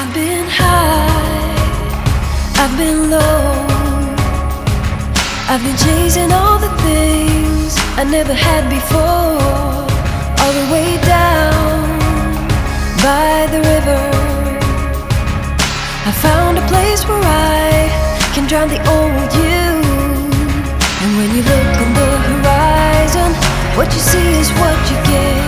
I've been high, I've been low, I've been chasing all the things I never had before. All the way down by the river, I found a place where I can drown the old you. And when you look on the horizon, what you see is what you get.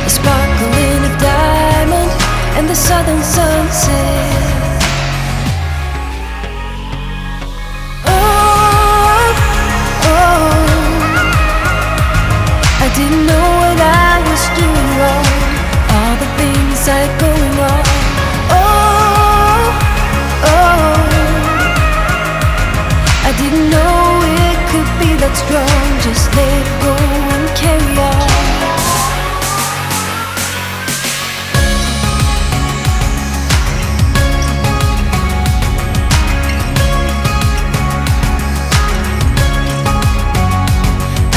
A sparkling of diamond and the southern sunset. Oh, oh, I didn't know what I was doing wrong. All the things I'd going wrong. Oh, oh, I didn't know it could be that strong. Just let it go and carry on.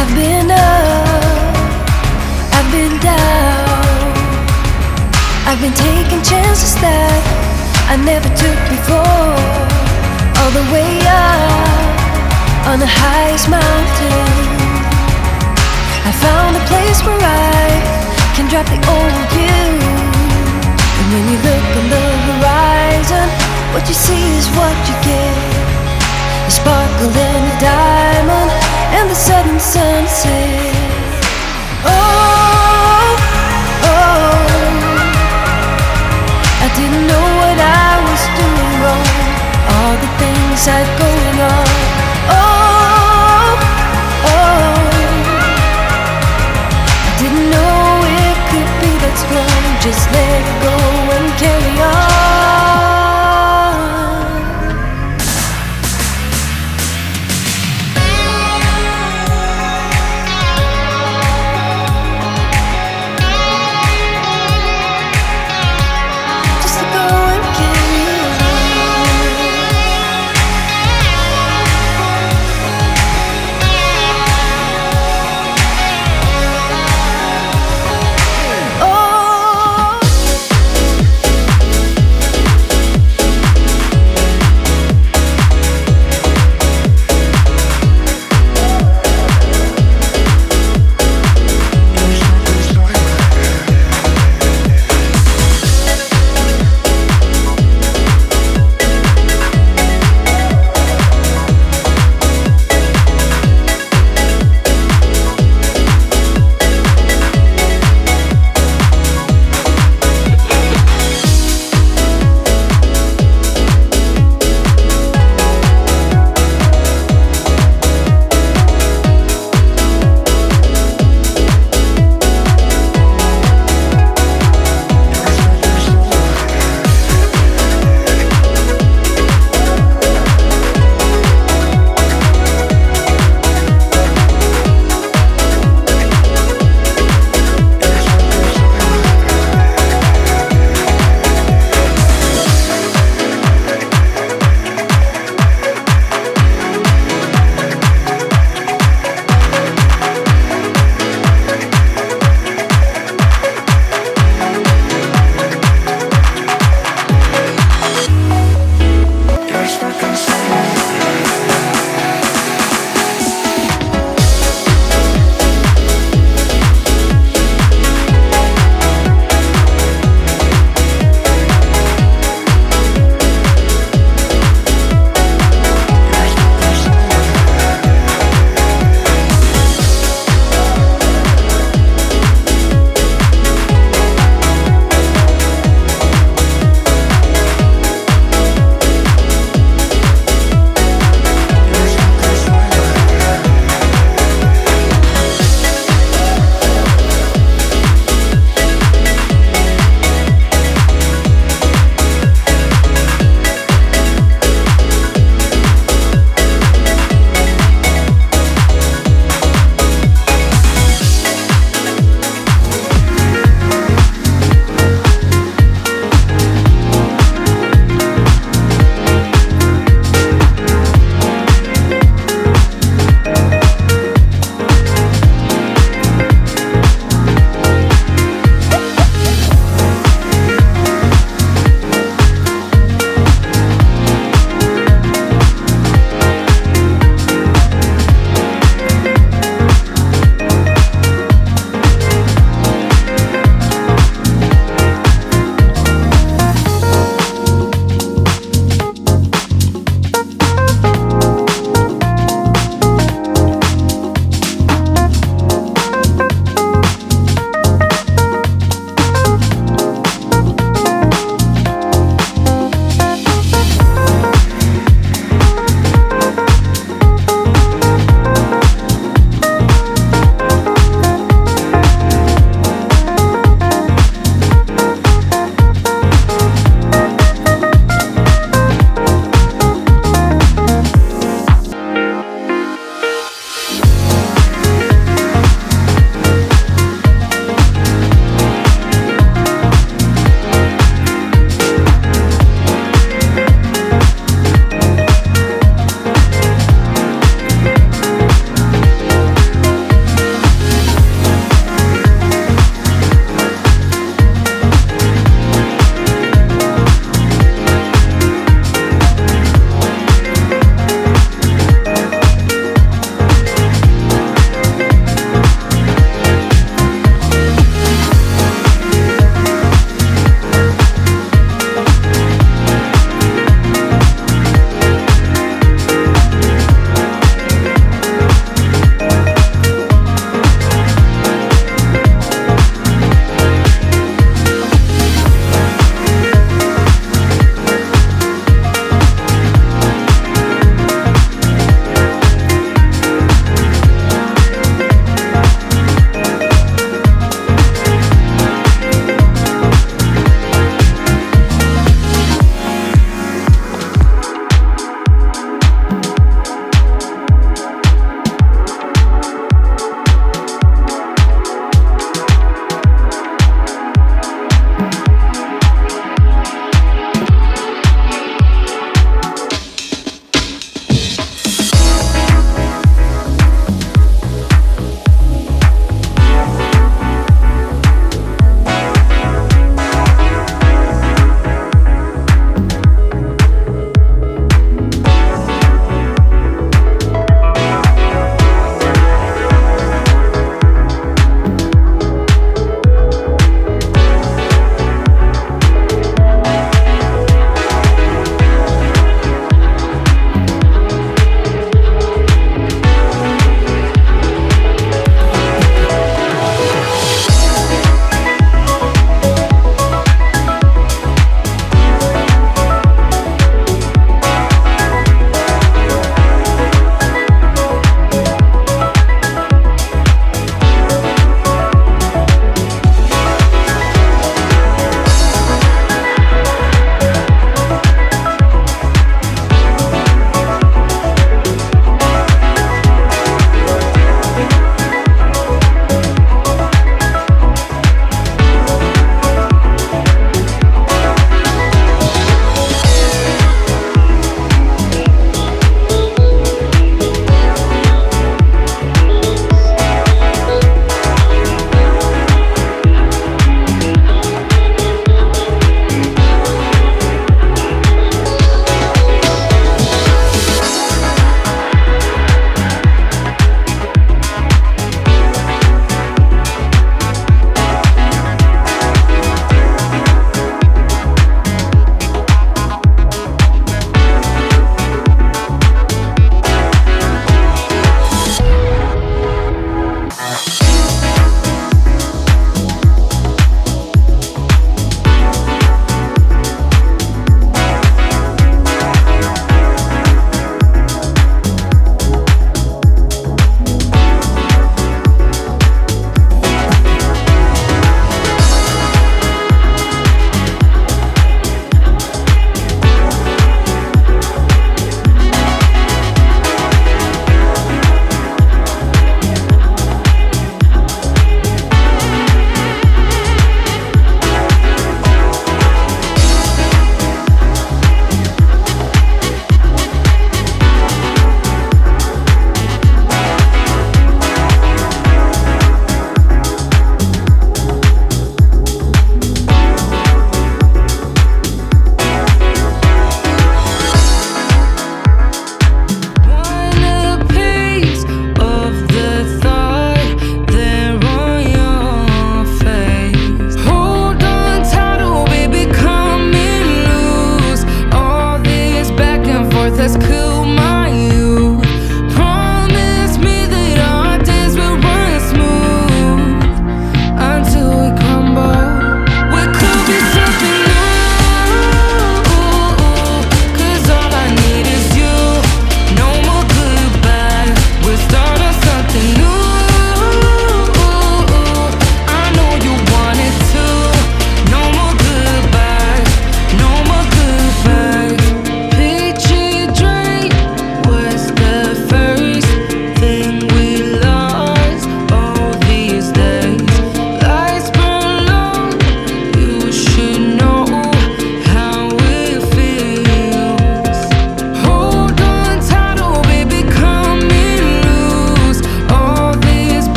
I've been up, I've been down, I've been taking chances that I never took before. All the way up on the highest mountain, I found a place where I can drop the old you. And when you look on the horizon, what you see is what you get. A sparkle and a diamond and the southern sunset. Oh, oh, I didn't know what I was doing wrong. All the things I'd going on.